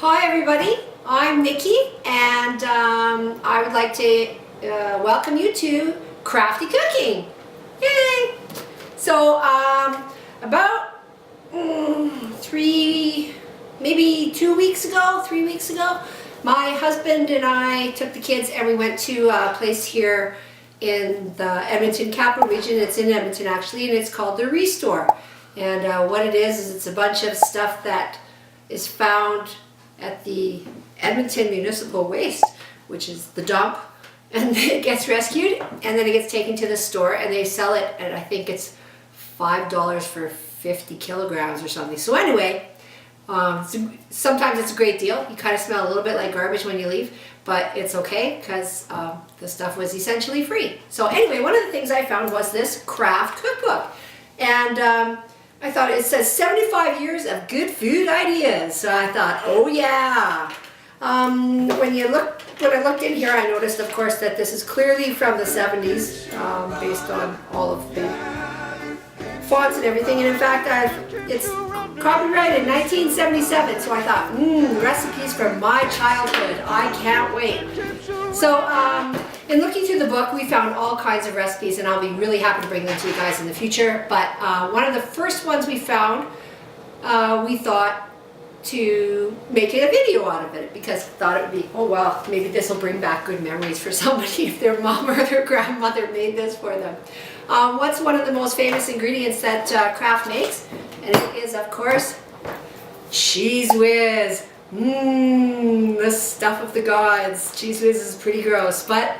Hi everybody, I'm Nikki and I would like to welcome you to Krafty Cooking. Yay! So about maybe 3 weeks ago, my husband and I took the kids and we went to a place here in the Edmonton Capital Region. It's in Edmonton actually, and it's called the Restore. And what it is it's a bunch of stuff that is found at the Edmonton Municipal Waste, which is the dump, and then it gets rescued and then it gets taken to the store and they sell it at, I think it's $5 for 50 kilograms or something. So anyway, sometimes it's a great deal. You kind of smell a little bit like garbage when you leave, but it's okay because the stuff was essentially free. So anyway, one of the things I found was this craft cookbook, and I thought it says 75 years of good food ideas. So I thought, oh yeah. When I looked in here, I noticed, of course, that this is clearly from the 70s, based on all of the fonts and everything. And in fact, it's copyrighted in 1977. So I thought, recipes from my childhood. I can't wait. So in looking through the book, we found all kinds of recipes, and I'll be really happy to bring them to you guys in the future. But one of the first ones we found, we thought to make a video out of it because we thought it would be, oh well, maybe this will bring back good memories for somebody if their mom or their grandmother made this for them. What's one of the most famous ingredients that Kraft makes? And it is, of course, Cheez Whiz. The stuff of the gods. Cheez Whiz is pretty gross, but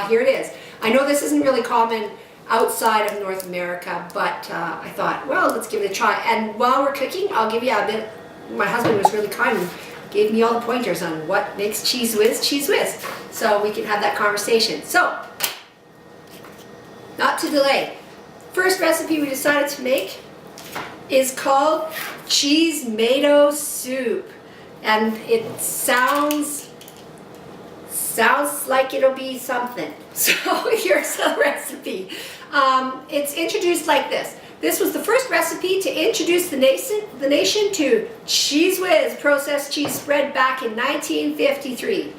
here it is. I know this isn't really common outside of North America, but I thought, well, let's give it a try. And while we're cooking, I'll give you a bit. My husband was really kind and gave me all the pointers on what makes Cheez Whiz, so we can have that conversation. So, not to delay, first recipe we decided to make is called Cheezmato Soup. And it sounds like it'll be something. So here's the recipe. It's introduced like this. This was the first recipe to introduce the nation to Cheez Whiz processed cheese spread back in 1953.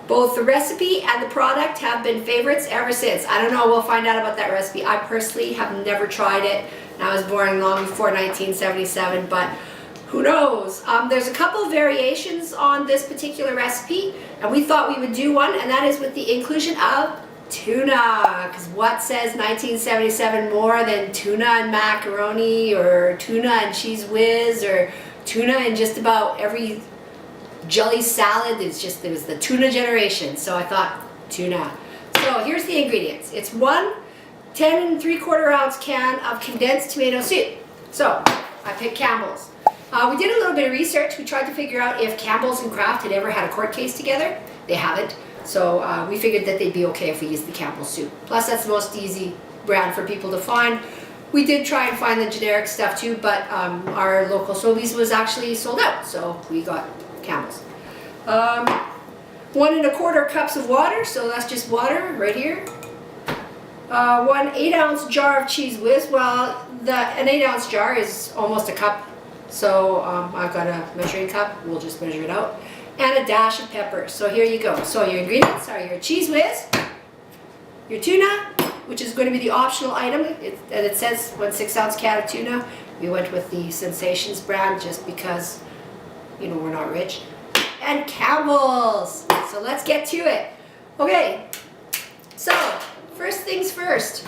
Both the recipe and the product have been favorites ever since. I don't know, we'll find out about that recipe. I personally have never tried it. I was born long before 1977, but who knows? There's a couple of variations on this particular recipe, and we thought we would do one, and that is with the inclusion of tuna. Because what says 1977 more than tuna and macaroni, or tuna and Cheez Whiz, or tuna in just about every jelly salad? There was the tuna generation, so I thought tuna. So here's the ingredients. It's 1 10 3/4 ounce can of condensed tomato soup. So I picked Campbell's. We did a little bit of research. We tried to figure out if Campbell's and Kraft had ever had a court case together. They haven't. So we figured that they'd be okay if we used the Campbell's soup. Plus that's the most easy brand for people to find. We did try and find the generic stuff too, but our local Sobeys was actually sold out. So we got Campbell's. 1 1/4 cups of water. So that's just water right here. 1 8-ounce jar of Cheez Whiz. Well, an 8-ounce jar is almost a cup. So I've got a measuring cup, we'll just measure it out, and a dash of pepper. So here you go. So your ingredients are your Cheez Whiz, your tuna, which is going to be the optional item, and it says 1 6-ounce can of tuna. We went with the Sensations brand just because, you know, we're not rich. And Campbell's. So let's get to it. Okay, so first things first.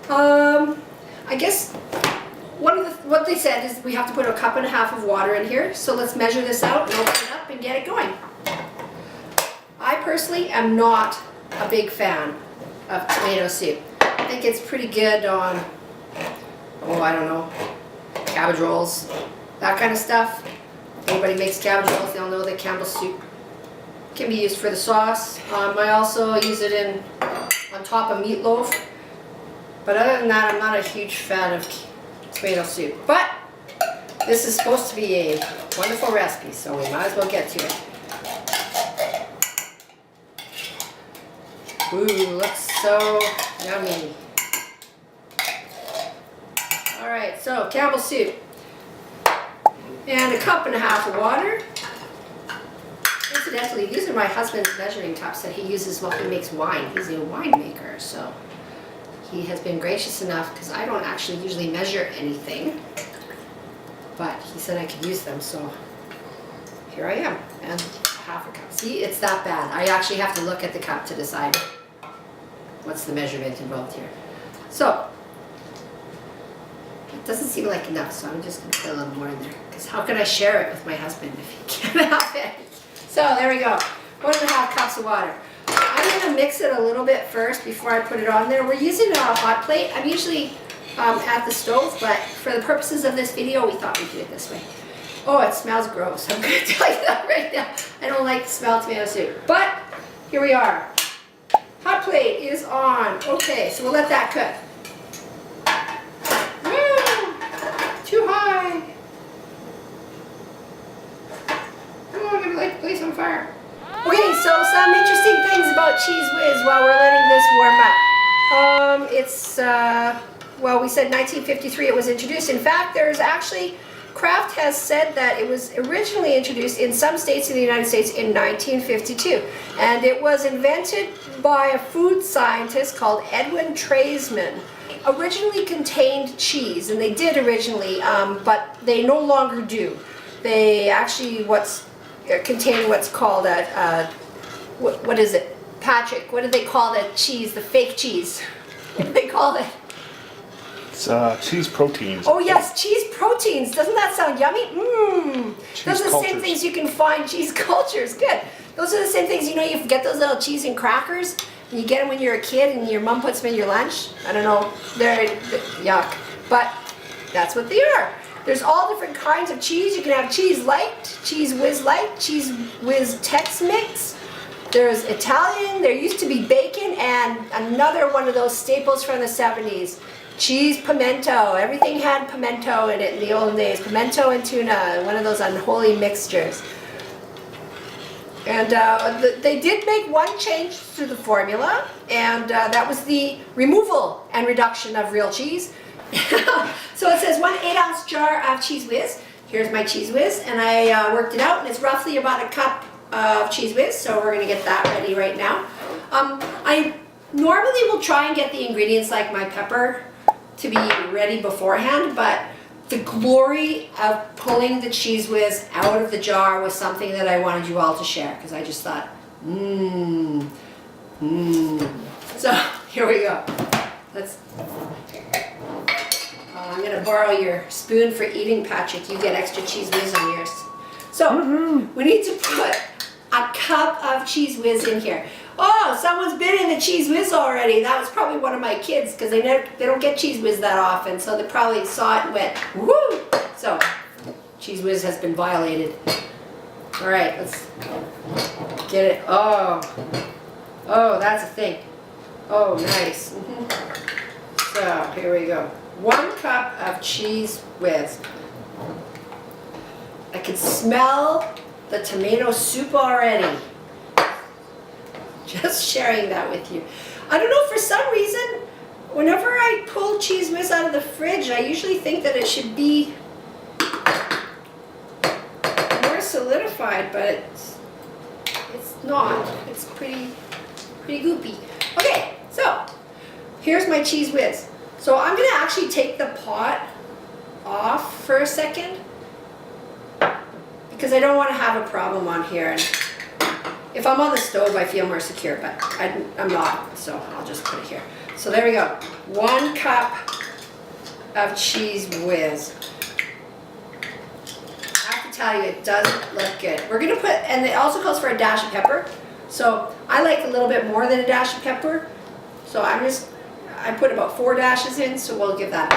I guess what they said is we have to put 1.5 cups of water in here. So let's measure this out and open it up and get it going. I personally am not a big fan of tomato soup. I think it's pretty good on, oh, I don't know, cabbage rolls, that kind of stuff. If anybody makes cabbage rolls, they'll know that Campbell's soup can be used for the sauce. I also use it on top of meatloaf. But other than that, I'm not a huge fan of tomato soup. But this is supposed to be a wonderful recipe, so we might as well get to it. Ooh, looks so yummy. Alright, so Campbell's soup. And 1.5 cups of water. incidentally, these are my husband's measuring cups that he uses while he makes wine. He's a winemaker, so he has been gracious enough, because I don't actually usually measure anything, but he said I could use them, so here I am, and half a cup. See, it's that bad. I actually have to look at the cup to decide what's the measurement involved here. So, it doesn't seem like enough, so I'm just going to put a little more in there, because how can I share it with my husband if he can't have it? So there we go, 1.5 cups of water. I'm going to mix it a little bit first before I put it on there. We're using a hot plate. I'm usually at the stove, but for the purposes of this video, we thought we'd do it this way. Oh, it smells gross. I'm going to tell you that right now. I don't like the smell of tomato soup. But here we are. Hot plate is on. Okay, so we'll let that cook. Woo! Too high. Oh, I'm going to light the place on fire. Okay, so some interesting things about Cheez Whiz while we're letting this warm up. Well, we said 1953 it was introduced. In fact, there's actually, Kraft has said that it was originally introduced in some states in the United States in 1952. And it was invented by a food scientist called Edwin Treisman. Originally contained cheese, and they did originally, but they no longer do. They actually contain what's called what is it? Patrick, what do they call that cheese, the fake cheese? What do they call it? It's cheese proteins. Oh yes, cheese proteins. Doesn't that sound yummy? Mmm. Those are the same cultures. things you can find, cheese cultures. Good. Those are the same things, you know, you get those little cheese and crackers, and you get them when you're a kid and your mom puts them in your lunch. I don't know, they're yuck. But that's what they are. There's all different kinds of cheese. You can have Cheez Light, Cheez Whiz Light, Cheez Whiz Tex-Mix. There's Italian, there used to be bacon, and another one of those staples from the 70s. Cheese pimento. Everything had pimento in it in the old days. Pimento and tuna, one of those unholy mixtures. And they did make one change to the formula, and that was the removal and reduction of real cheese. So it says 1 8-ounce jar of Cheez Whiz. Here's my Cheez Whiz, and I worked it out, and it's roughly about a cup of Cheez Whiz, so we're going to get that ready right now. I normally will try and get the ingredients like my pepper to be ready beforehand, but the glory of pulling the Cheez Whiz out of the jar was something that I wanted you all to share, because I just thought, So here we go. I'm going to borrow your spoon for eating, Patrick. You get extra Cheez Whiz on yours. So we need to put a cup of Cheez Whiz in here. Oh, someone's been in the Cheez Whiz already. That was probably one of my kids, because they don't get Cheez Whiz that often, so they probably saw it and went, woo! So, Cheez Whiz has been violated. All right, let's get it. Oh, that's a thing. Oh, nice. So, here we go. 1 cup of Cheez Whiz. I can smell the tomato soup already. Just sharing that with you. I don't know, for some reason, whenever I pull Cheez Whiz out of the fridge, I usually think that it should be more solidified, but it's not. It's pretty goopy. Okay, so here's my Cheez Whiz. So I'm going to actually take the pot off for a second, because I don't want to have a problem on here. And if I'm on the stove, I feel more secure, but I'm not, so I'll just put it here. So there we go. 1 cup of Cheez Whiz. I have to tell you, it doesn't look good. We're going to put, and it also calls for a dash of pepper. So I like a little bit more than a dash of pepper. So I put about 4 dashes in, so we'll give that.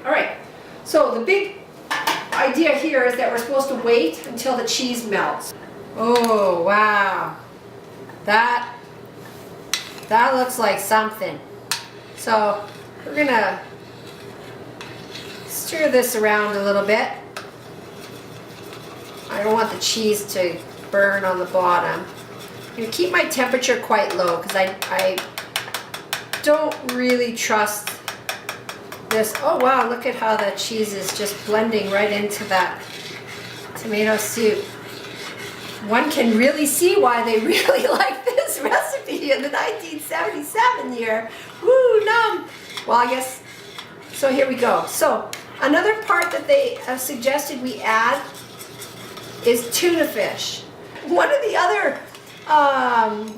All right. So the big idea here is that we're supposed to wait until the cheese melts. Oh, wow. That looks like something. So we're gonna stir this around a little bit. I don't want the cheese to burn on the bottom. I'm gonna keep my temperature quite low, because I don't really trust this. Oh wow, look at how the cheese is just blending right into that tomato soup. one can really see why they really liked this recipe in the 1977 year. Woo, numb. Well, I guess, so here we go. So another part that they suggested we add is tuna fish. One of the other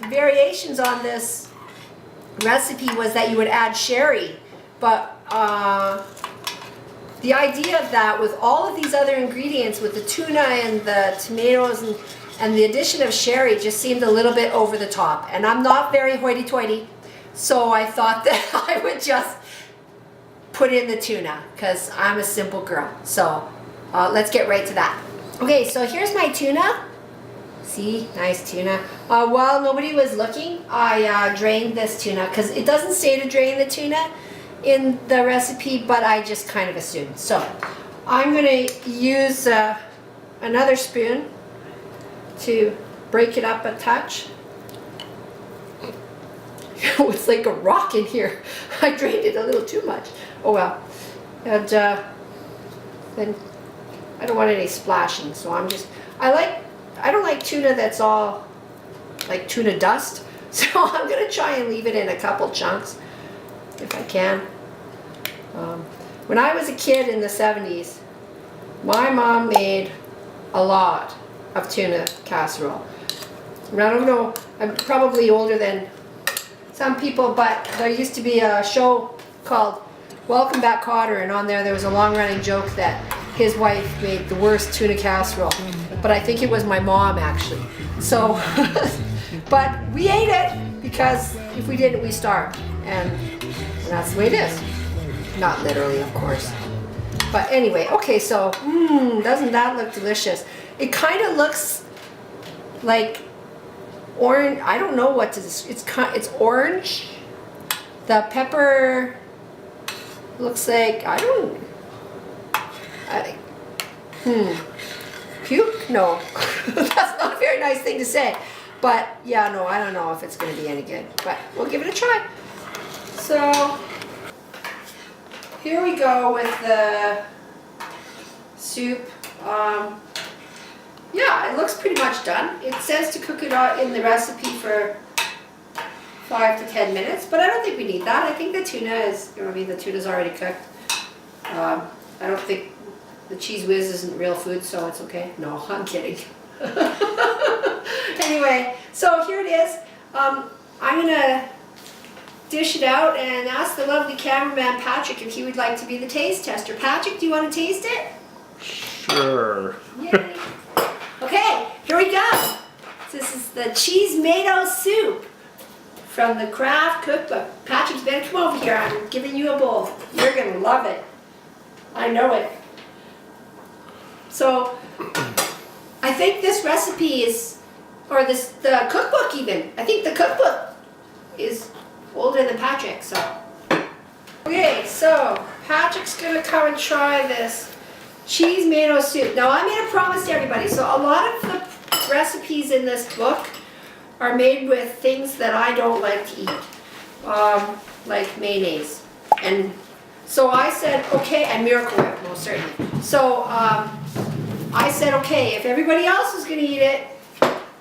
variations on this recipe was that you would add sherry, but the idea of that with all of these other ingredients, with the tuna and the tomatoes and the addition of sherry, just seemed a little bit over the top. And I'm not very hoity-toity, so I thought that I would just put in the tuna because I'm a simple girl. So let's get right to that. Okay, so here's my tuna. See, nice tuna. While nobody was looking, I drained this tuna because it doesn't say to drain the tuna in the recipe, but I just kind of assumed. So I'm going to use another spoon to break it up a touch. It's like a rock in here. I drained it a little too much. Oh well. And then I don't want any splashing, so I don't like tuna that's all like tuna dust. So I'm going to try and leave it in a couple chunks if I can. When I was a kid in the 70s, my mom made a lot of tuna casserole. And I don't know, I'm probably older than some people, but there used to be a show called Welcome Back Kotter, and on there was a long-running joke that his wife made the worst tuna casserole. But I think it was my mom, actually. So, but we ate it because if we didn't, we starved. And that's the way it is. Not literally, of course. But anyway, okay, so, doesn't that look delicious? It kind of looks like orange. I don't know what to, it's orange. The pepper looks like, puke? No. That's not a very nice thing to say. But yeah, no, I don't know if it's going to be any good. But we'll give it a try. So here we go with the soup. Yeah, it looks pretty much done. It says to cook it in the recipe for 5 to 10 minutes, but I don't think we need that. I think the tuna is, the tuna's already cooked. I don't think the cheese whiz isn't real food, so it's okay. No, I'm kidding. Anyway, so here it is. I'm gonna dish it out and ask the lovely cameraman Patrick if he would like to be the taste tester. Patrick, do you want to taste it? Sure. Yay. Okay, here we go. This is the Cheezmato Soup from the Craft Cookbook. Patrick's better come over here. I'm giving you a bowl. You're gonna love it. I know it. So, I think this recipe is, or the cookbook even. I think the cookbook is older than Patrick. So, okay. So Patrick's gonna come and try this Cheezmato soup. Now I made a promise to everybody. So a lot of the recipes in this book are made with things that I don't like to eat, like mayonnaise. And so I said, okay, and Miracle Whip, most certainly. So I said, okay, if everybody else was going to eat it,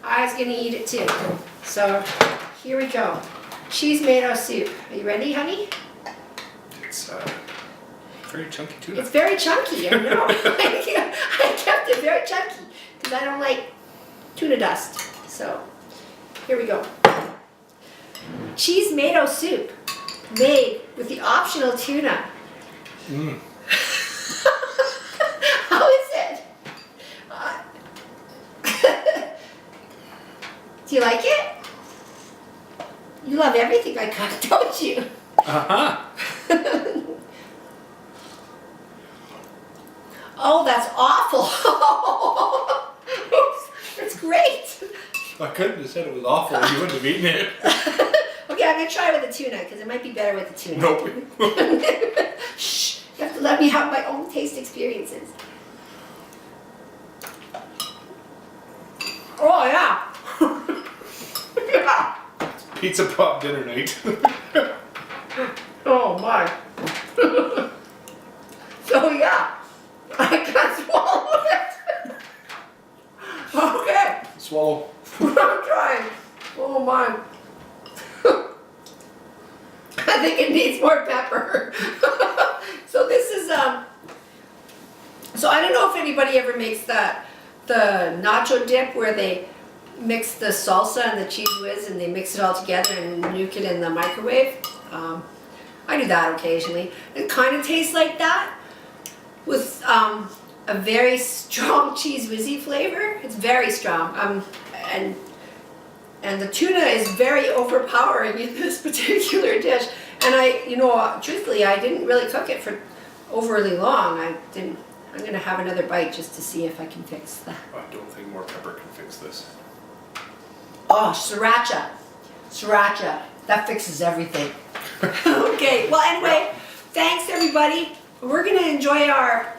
I was going to eat it too. So here we go. Cheezmato soup. Are you ready, honey? It's very chunky tuna. It's very chunky, I know. I kept it very chunky because I don't like tuna dust. So here we go. Cheezmato soup made with the optional tuna. How is it? Do you like it? You love everything I cook, don't you? Uh-huh. Oh, that's awful. Oops, that's great. I couldn't have said it was awful. You wouldn't have eaten it. Okay, I'm going to try with the tuna because it might be better with the tuna. Nope. Shh, you have to let me have my own taste experiences. Oh, yeah. Yeah. Pizza pop dinner night. Oh, my. So, yeah. I can't swallow it. Okay. Swallow. I'm trying. Oh my. I think it needs more pepper. So this is so I don't know if anybody ever makes the nacho dip where they mix the salsa and the cheese whiz and they mix it all together and nuke it in the microwave. I do that occasionally. It kind of tastes like that with a very strong cheese whizzy flavor. It's very strong. And the tuna is very overpowering in this particular dish. And truthfully, I didn't really cook it for overly long. I'm gonna have another bite just to see if I can fix that. I don't think more pepper can fix this. Oh, sriracha. Sriracha. That fixes everything. Okay, well anyway, thanks everybody. We're gonna enjoy our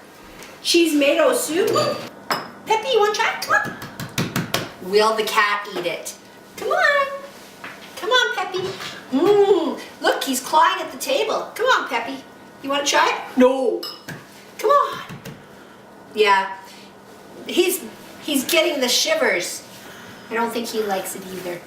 Cheezmato soup. Peppy, you wanna try? Come on. Will the cat eat it? Come on. Come on, Peppy. Look, he's clawing at the table. Come on, Peppy. You wanna try it? No. Come on. Yeah. He's getting the shivers. I don't think he likes it either.